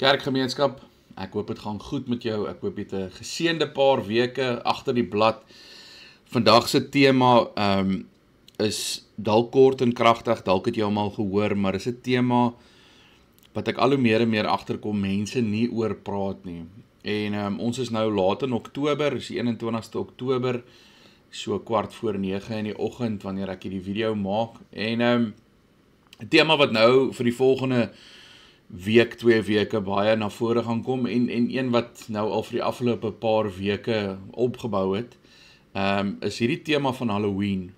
Kerkgemeenskap, ek hoop het gaan goed met jou, ek hoop jy het 'n geseënde paar weke agter die blad. Vandag se tema is dalk kort en kragtig, dalk het jy hom al gehoor, maar is 'n tema wat ek al hoe meer en meer agterkom, mense nie oor praat nie. En ons is nou laat in Oktober, is die 21ste Oktober, so 8:45 in die oggend wanneer ek hierdie video maak. En 'n tema wat nou vir die volgende week, 2 weke baie na vore gaan kom en een wat nou al vir die afgelope paar weke opgebou het, is hierdie tema van Halloween.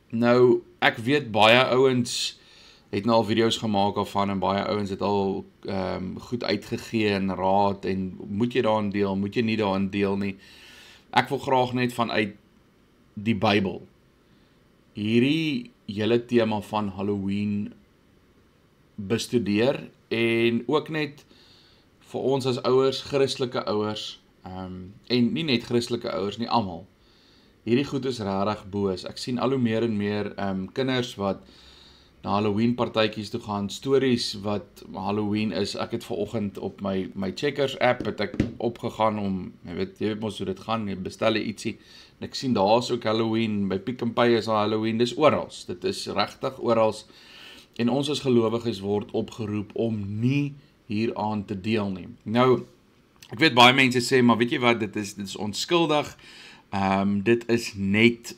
Nou, ek weet baie ouens het nou al video's gemaak daarvan en baie ouens het al goed uitgegee en raad en moet jy daarin deel, moet jy nie daarin deel nie. Ek wil graag net vanuit die Bybel hierdie hele tema van Halloween bestudeer en ook net vir ons as ouers, Christelike ouers, en nie net Christelike ouers nie, almal. Hierdie goed is regtig boos. Ek sien al hoe meer en meer kinders wat na Halloween partytjies toe gaan, stories wat Halloween is. Ek het vanoggend op my Checkers app het ek opgegaan om, jy weet mos hoe dit gaan, jy bestel ietsie, en ek sien daar is ook Halloween, by Pick n Pay is daar Halloween, dis oral, dit is regtig oral, en ons as gelowiges word opgeroep om nie hieraan te deelneem. Nou, ek weet baie mense sê, maar weet jy wat, dit is onskuldig, dit is net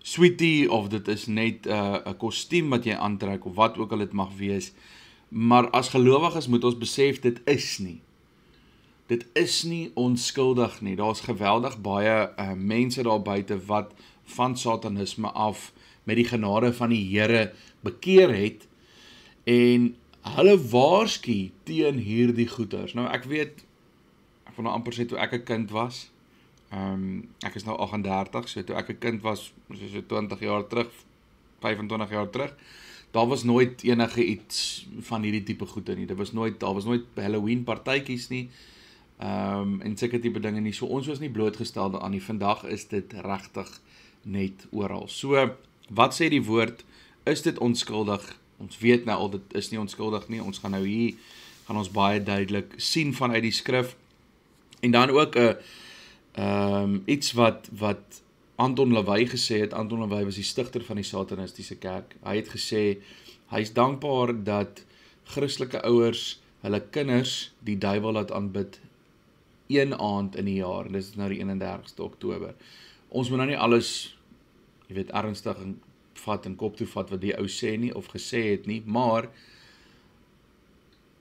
sweetie, of dit is net 'n kostuum wat jy aantrek, of wat ook al dit mag wees, maar as gelowiges moet ons besef, dit is nie onskuldig nie. Daar's geweldig baie mense daar buite wat van satanisme af met die genade van die Here bekeer het, en hulle waarsku teen hierdie goeters. Nou ek weet, ek wil nou amper sê toe ek 'n kind was, ek is nou 38, so toe ek 'n kind was, so 20 jaar terug, 25 jaar terug, daar was nooit enige iets van hierdie tipe goede nie, daar was nooit Halloween partytjies nie, en sulke tipe dinge nie, so ons was nie blootgestel daaraan nie. Vandag is dit regtig net oral. So, wat sê die woord, is dit onskuldig? Ons weet nou al, dit is nie onskuldig nie, ons gaan nou hier, gaan ons baie duidelik sien vanuit die skrif, en dan ook iets wat Anton LaVey gesê het. Anton LaVey was die stigter van die satanistiese kerk. Hy het gesê, hy is dankbaar dat Christelike ouers hulle kinders die duiwel laat aanbid een aand in die jaar, en dit is nou die 31ste Oktober. Ons moet nou nie alles, jy weet, ernstig vat en kop toe vat wat die ou sê nie, of gesê het nie, maar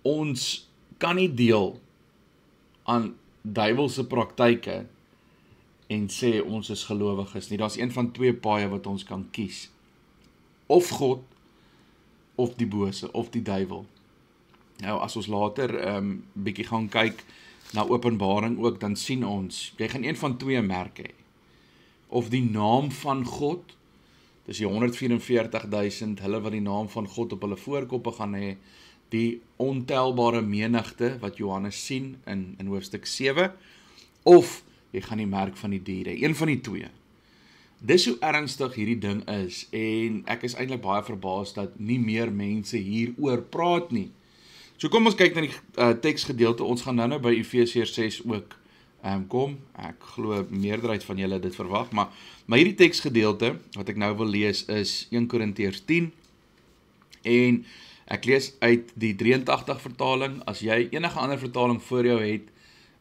ons kan nie deel aan duiwelse praktyke en sê ons is gelowiges nie. Daar's een van twee paaie wat ons kan kies. Of God, of die bose, of die duiwel. Nou, as ons later bietjie gaan kyk na Openbaring ook, dan sien ons, jy gaan een van twee merke hê. Of die naam van God, dis die 144.000, hulle wat die naam van God op hulle voorkoppe gaan hê, die ontelbare menigte wat Johannes sien in hoofstuk 7, of jy gaan die merk van die diere, een van die twee. Dis hoe ernstig hierdie ding is, en ek is eintlik baie verbaas dat nie meer mense hieroor praat nie. So kom ons kyk na die teksgedeelte. Ons gaan nou by Efesiërs 6 ook kom. Ek glo meerderheid van julle dit verwag, maar hierdie teksgedeelte wat ek nou wil lees is 1 Korintiërs 10, en ek lees uit die 83 vertaling. As jy enige ander vertaling voor jou het,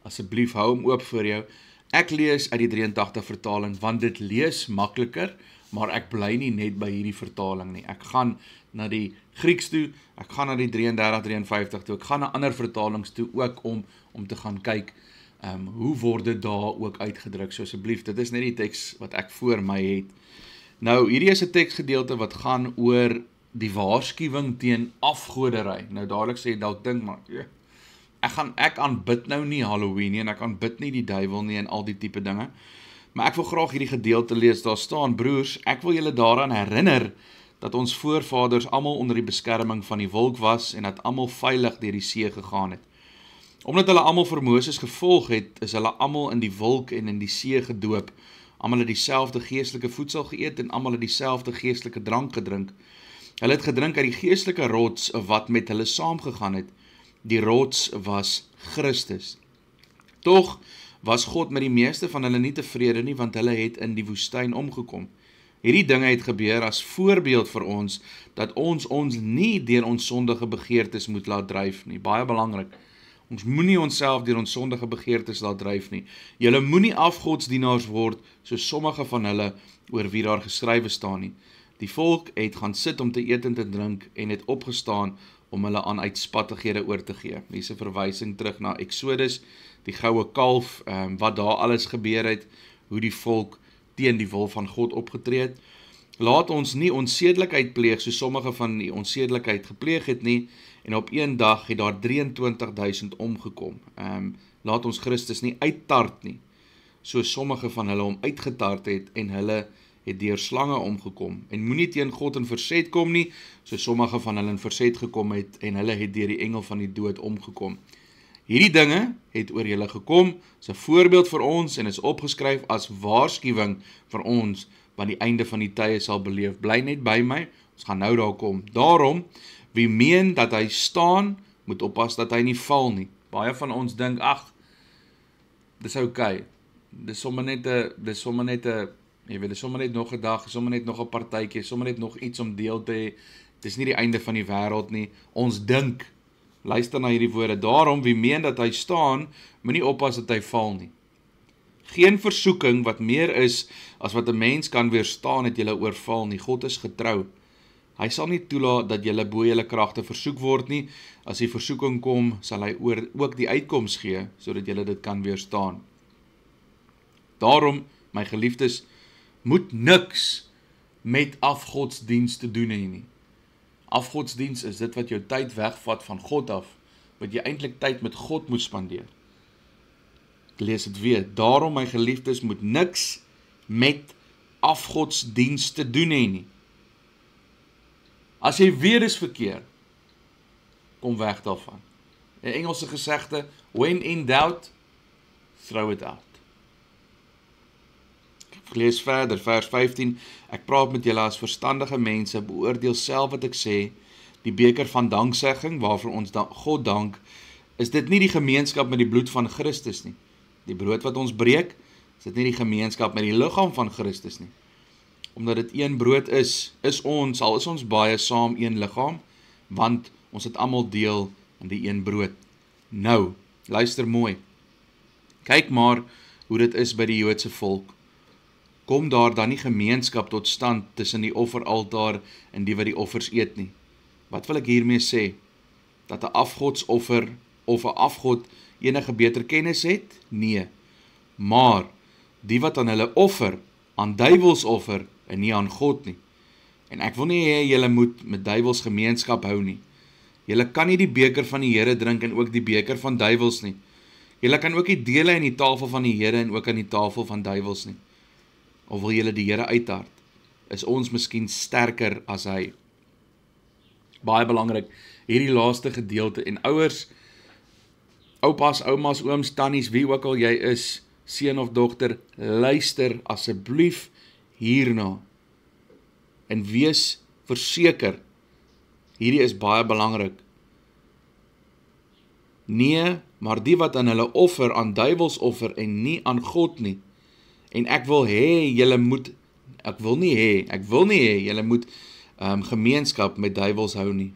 asseblief hou hom oop voor jou. Ek lees uit die 83 vertaling, want dit lees makliker, maar ek bly nie net by hierdie vertaling nie. Ek gaan na die Grieks toe, ek gaan na die 33, 53 toe, ek gaan na ander vertalings toe ook om te gaan kyk, hoe word dit daar ook uitgedruk. So asseblief, dit is net die teks wat ek voor my het. Nou, hierdie is 'n teksgedeelte wat gaan oor die waarskuwing teen afgoderry. Nou dadelik sê jy dalk dink, maar ek aanbid nou nie Halloween nie, en ek aanbid nie die duiwel nie, en al die tipe dinge. Maar ek wil graag hierdie gedeelte lees. Daar staan, broers, ek wil julle daaraan herinner, dat ons voorvaders almal onder die beskerming van die wolk was, en dat almal veilig deur die see gegaan het. Omdat hulle almal vir Moses gevolg het, is hulle almal in die wolk en in die see gedoop. Almal het dieselfde geestelike voedsel geëet, en almal het dieselfde geestelike drank gedrink. Hulle het gedrink uit die geestelike rots wat met hulle saamgegaan het, Die rots was Christus. Tog was God met die meeste van hulle nie tevrede nie, want hulle het in die woestyn omgekom. Hierdie dinge het gebeur as voorbeeld vir ons, dat ons nie deur ons sondige begeertes moet laat dryf nie. Baie belangrik. Ons moenie onsself deur ons sondige begeertes laat dryf nie. Julle moenie afgodsdienaars word, soos sommige van hulle oor wie daar geskrywe staan nie. Die volk het gaan sit om te eet en te drink en het opgestaan om hulle aan uitspattighede oor te gee. Hier is 'n verwysing terug na Exodus, die goue kalf, wat daar alles gebeur het, hoe die volk teen die wil van God opgetree het. Laat ons nie onsedelikheid pleeg, soos sommige van die onsedelikheid gepleeg het nie, en op een dag het daar 23.000 omgekom. Laat ons Christus nie uittart nie, soos sommige van hulle hom uitgetart het, en hulle het deur slange omgekom, en moenie teen God in verset kom nie, soos sommige van hulle in verset gekom het, en hulle het deur die engel van die dood omgekom. Hierdie dinge het oor julle gekom, is 'n voorbeeld vir ons, en is opgeskryf as waarskuwing vir ons, want die einde van die tye sal beleef. Bly net by my, ons gaan nou daar kom. Daarom, wie meen dat hy staan, moet oppas dat hy nie val nie. Baie van ons dink, ag, dis okay. Dis sommer net jy weet, dis sommer net nog 'n dag, sommer net nog 'n partytjie, sommer net nog iets om deel te hê. Dis nie die einde van die wêreld nie. Ons dink, luister na hierdie woorde, daarom wie meen dat hy staan, moenie oppas dat hy val nie. Geen versoeking wat meer is as wat 'n mens kan weerstaan het julle oorval nie. God is getrou. Hy sal nie toelaat dat julle bo julle kragte versoek word nie. As die versoeking kom, sal hy ook die uitkoms gee, sodat julle dit kan weerstaan. Daarom, my geliefdes, moet niks met afgodsdienst te doen hê nie. Afgodsdienst is dit wat jou tyd wegvat van God af, wat jy eintlik tyd met God moet spandeer. Ek lees dit weer. Daarom, my geliefdes, moet niks met afgodsdienst te doen hê nie. As jy weet dis verkeerd, kom weg daarvan. 'n Engelse gesegde, when in doubt, throw it out. Ek lees verder, vers 15, ek praat met julle as verstandige mense, beoordeel self wat ek sê, die beker van danksegging, waarvoor ons God dank, is dit nie die gemeenskap met die bloed van Christus nie. Die brood wat ons breek, is dit nie die gemeenskap met die liggaam van Christus nie. Omdat dit een brood is ons baie saam een liggaam, want ons het almal deel in die een brood. Nou, luister mooi. Kyk maar hoe dit is by die Joodse volk. Kom daar dan nie gemeenskap tot stand tussen die offeraltaar en die wat die offers eet nie. Wat wil ek hiermee sê? Dat 'n afgodsoffer of 'n afgod enige beter kennis het? Nee. Maar die wat aan hulle offer, aan duiwels offer en nie aan God nie. En ek wil nie hê julle moet met duiwels gemeenskap hou nie. Julle kan nie die beker van die Here drink en ook die beker van duiwels nie. Julle kan ook nie deel hê aan die tafel van die Here en ook aan die tafel van duiwels nie. Of wil julle die Here uithard? Is ons miskien sterker as hy? Baie belangrik, hierdie laaste gedeelte, en ouers, oupas, oumas, ooms, tannies, wie ook al jy is, seun of dogter, luister asseblief hierna, en wees verseker, hierdie is baie belangrik. Nee, maar die wat aan hulle offer, aan duiwels offer, en nie aan God nie, en ek wil nie hê, julle moet gemeenskap met duiwels hou nie.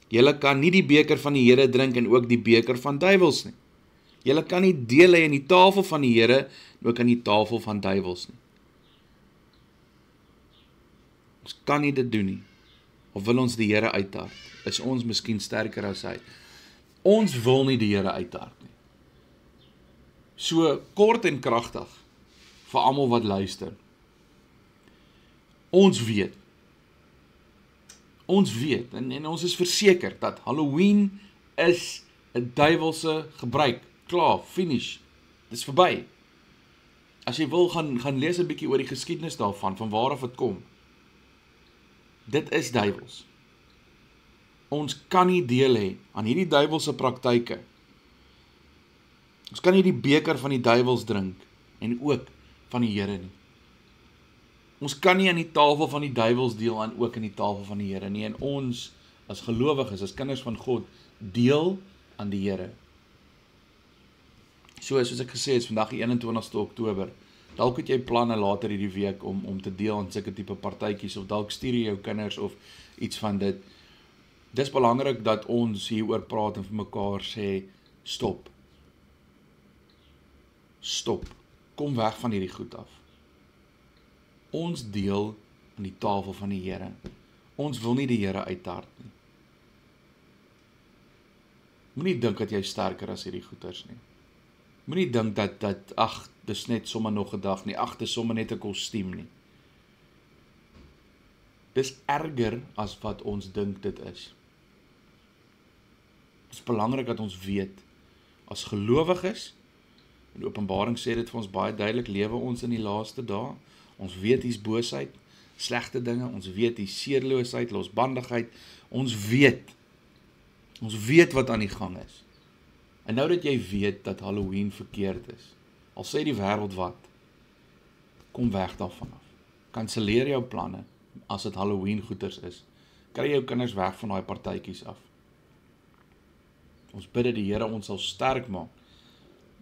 Julle kan nie die beker van die Here drink en ook die beker van duiwels nie. Julle kan nie deel hê aan die tafel van die Here en ook aan die tafel van duiwels nie. Ons kan nie dit doen nie. Of wil ons die Here uithard? Is ons miskien sterker as hy? Ons wil nie die Here uithard nie. So kort en kragtig vir almal wat luister. Ons weet en ons is verseker dat Halloween is 'n duiwelse gebruik. Klaar, finish. Dis verby. As jy wil gaan lees 'n bietjie oor die geskiedenis daarvan, van waar af dit kom. Dit is duiwels. Ons kan nie deel hê aan hierdie duiwelse praktyke. Ons kan nie die beker van die duiwels drink en ook van die Here nie. Ons kan nie aan die tafel van die duiwels deel en ook aan die tafel van die Here nie. En ons as gelowiges, as kinders van God, deel aan die Here. Soos ek gesê het, is vandag die 21ste Oktober. Dalk het jy planne later hierdie week om te deel aan sulke tipe partytjies, of dalk stuur jy jou kinders of iets van dit. Dis belangrik dat ons hieroor praat en vir mekaar sê, stop. Stop. Kom weg van hierdie goed af. Ons deel aan die tafel van die Here. Ons wil nie die Here uithard nie. Moenie dink dat jy sterker as hierdie goeters nie. Moenie dink dat ag, dis net sommer nog 'n dag nie, ag, dis sommer net 'n kostuum nie. Dis erger as wat ons dink dit is. Dit is belangrik dat ons weet, as gelowiges, en Openbaring sê dit vir ons baie duidelik, lewe ons in die laaste dae, ons weet hier's boosheid, slegte dinge, ons weet hier's seerloosheid, losbandigheid, ons weet wat aan die gang is. En nou dat jy weet dat Halloween verkeerd is, al sê die wêreld wat, kom weg daarvan af. Kanselleer jou planne, as dit Halloween goeters is. Kry jou kinders weg van daai partytjies af. Ons bid dat die Here ons sal sterk maak,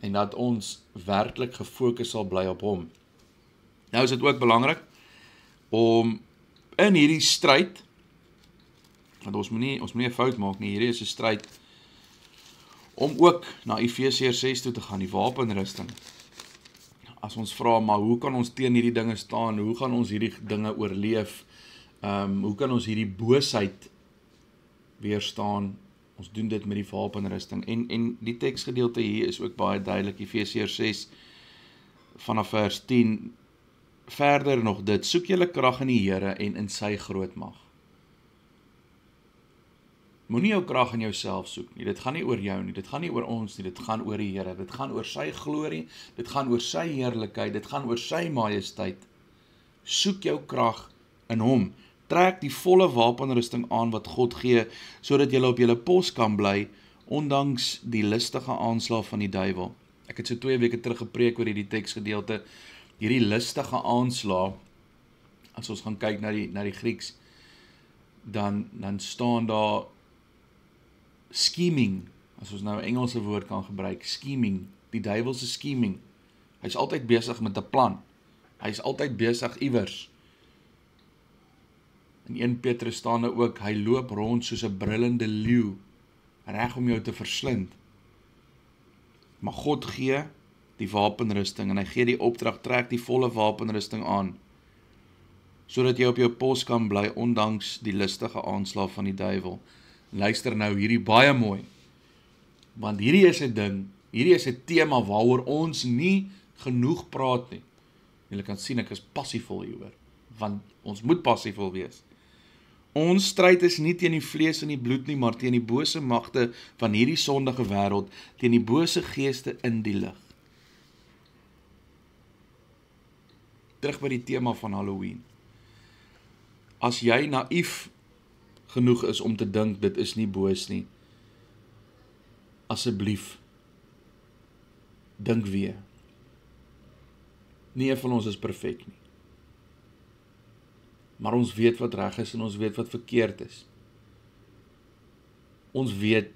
en dat ons werklik gefokus sal bly op hom. Nou is dit ook belangrik, om in hierdie stryd, want ons moet nie 'n fout maak nie, hierdie is 'n stryd, om ook na Efesiërs 6 toe te gaan, die wapenrusting. As ons vra, maar hoe kan ons teen hierdie dinge staan, hoe gaan ons hierdie dinge oorleef, hoe kan ons hierdie boosheid weerstaan, ons doen dit met die wapenrusting, en die teksgedeelte hier is ook baie duidelik, Efesiërs 6, vanaf vers 10, verder nog dit, soek julle krag in die Here en in sy groot mag. Moenie jou krag in jouself soek nie, dit gaan nie oor jou nie, dit gaan nie oor ons nie, dit gaan oor die Here, dit gaan oor sy glorie, dit gaan oor sy heerlikheid, dit gaan oor sy majesteit. Soek jou krag in hom, trek die volle wapenrusting aan wat God gee, sodat jy op julle pos kan bly, ondanks die listige aanslag van die duiwel. Ek het so 2 weke terug gepreek oor hierdie teksgedeelte, hierdie listige aanslag, as ons gaan kyk na die Grieks, dan staan daar scheming, as ons nou 'n Engelse woord kan gebruik, scheming, die duiwelse scheming. Hy is altyd besig met 'n plan. Hy is altyd besig iewers. In 1 Petrus staan daar ook, hy loop rond soos 'n brullende leeu, reg om jou te verslind. Maar God gee die wapenrusting, en hy gee die opdrag, trek die volle wapenrusting aan, sodat jy op jou pos kan bly, ondanks die listige aanslag van die duiwel. Luister nou hierdie baie mooi, want hierdie is 'n ding, hierdie is 'n tema waaroor ons nie genoeg praat nie. Julle kan sien, ek is passievol hieroor, want ons moet passievol wees. Ons stryd is nie teen die vlees en die bloed nie, maar teen die bose magte van hierdie sondige wêreld, teen die bose geeste in die lig. Terug by die tema van Halloween. As jy naïef genoeg is om te dink, dit is nie boos nie, asseblief, dink weer. Nie een van ons is perfek nie. Maar ons weet wat reg is en ons weet wat verkeerd is. Ons weet,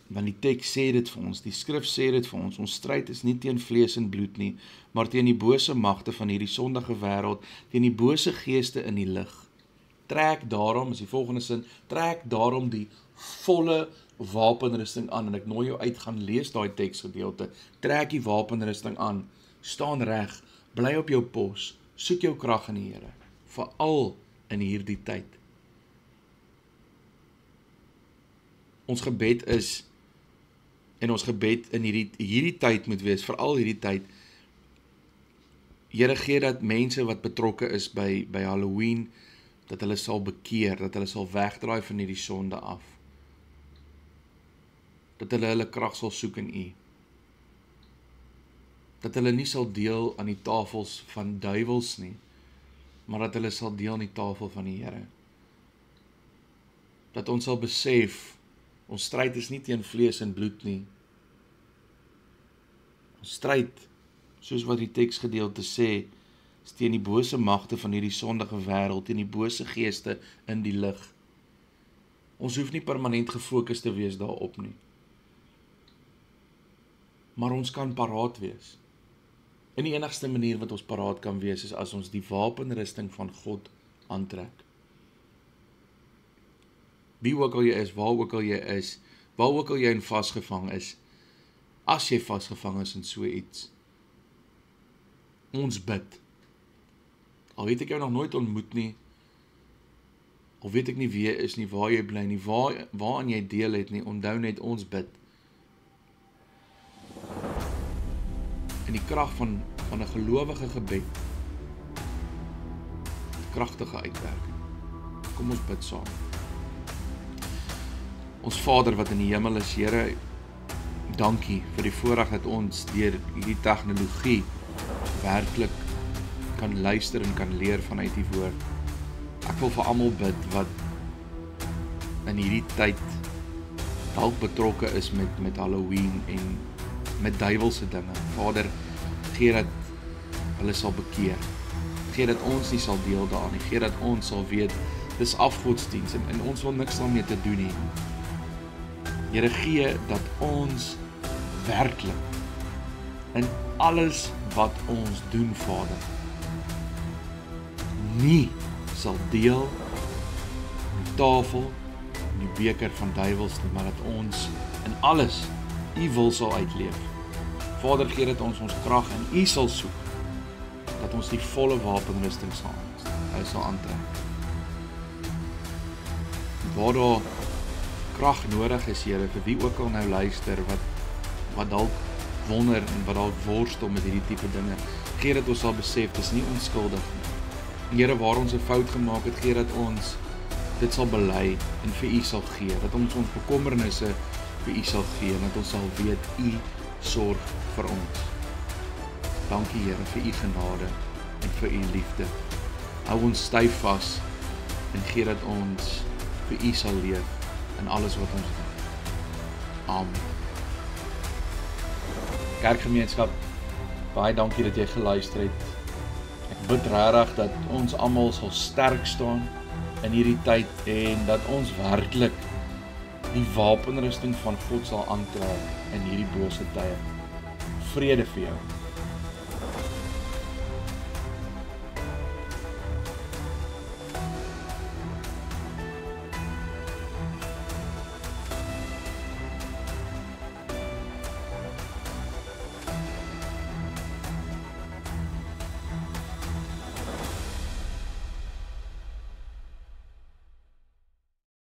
want die teks sê dit vir ons, die skrif sê dit vir ons stryd is nie teen vlees en bloed nie, maar teen die bose magte van hierdie sondige wêreld, teen die bose geeste in die lig. Trek daarom, is die volgende sin, trek daarom die volle wapenrusting aan, en ek nooi jou uit, gaan lees daai teksgedeelte, trek die wapenrusting aan, staan reg, bly op jou pos, soek jou krag in die Here, veral in hierdie tyd. Ons gebed is, en ons gebed in hierdie tyd moet wees, veral hierdie tyd, Here gee dat mense wat betrokke is by Halloween, dat hulle sal bekeer, dat hulle sal wegdraai van hierdie sonde af, dat hulle krag sal soek in U, dat hulle nie sal deel aan die tafels van duiwels nie, maar dat hulle sal deel aan die tafel van die Here. Dat ons sal besef, ons stryd is nie teen vlees en bloed nie. Ons stryd, soos wat die teksgedeelte sê, is teen die bose magte van hierdie sondige wêreld, teen die bose geeste in die lig. Ons hoef nie permanent gefokus te wees daarop nie. Maar ons kan paraat wees. En die enigste manier wat ons paraat kan wees, is as ons die wapenrusting van God aantrek. Wie ook al jy is, waar ook al jy is, waar ook al jy in vasgevang is, as jy vasgevang is in so iets, ons bid. Al weet ek jou nog nooit ontmoet nie, al weet ek nie wie jy is nie, waar jy bly nie, waaraan jy deel het nie, onthou net ons bid. En die krag van 'n gelowige gebed, kragtige uitwerking. Kom ons bid saam. Ons Vader wat in die hemel is, Here, dankie vir die voorreg dat ons deur hierdie tegnologie werklik kan luister en kan leer vanuit die woord. Ek wil vir almal bid wat in hierdie tyd dalk betrokke is met Halloween en met duiwelse dinge. Vader, gee dat hulle sal bekeer. Gee dat ons nie sal deel daarin nie. Gee dat ons sal weet, dis afgodsdiens en ons wil niks daarmee te doen nie. Here, gee dat ons werklik in alles wat ons doen, Vader, nie sal deel die tafel en die beker van duiwels nie, maar dat ons in alles U wil sal uitleef. Vader, gee dat ons krag in U sal soek, dat ons die volle wapenrusting sal aantrek. Waar daar krag nodig is, Here, vir wie ook al nou luister, wat dalk wonder en wat dalk worstel met hierdie tipe dinge, gee dat ons sal besef, dis nie onskuldig nie. Here, waar ons 'n fout gemaak het, gee dat ons dit sal bely en vir U sal gee, dat ons bekommernisse vir U sal gee, en dat ons sal weet, U sorg vir ons. Dankie, Here, vir U genade en vir U liefde. Hou ons styf vas en gee dat ons vir U sal leef in alles wat ons doen. Amen. Kerkgemeenskap, baie dankie dat jy geluister het. Ek bid regtig dat ons almal sal sterk staan in hierdie tyd en dat ons werklik die wapenrusting van God sal aantrek in hierdie bose tye. Vrede vir jou.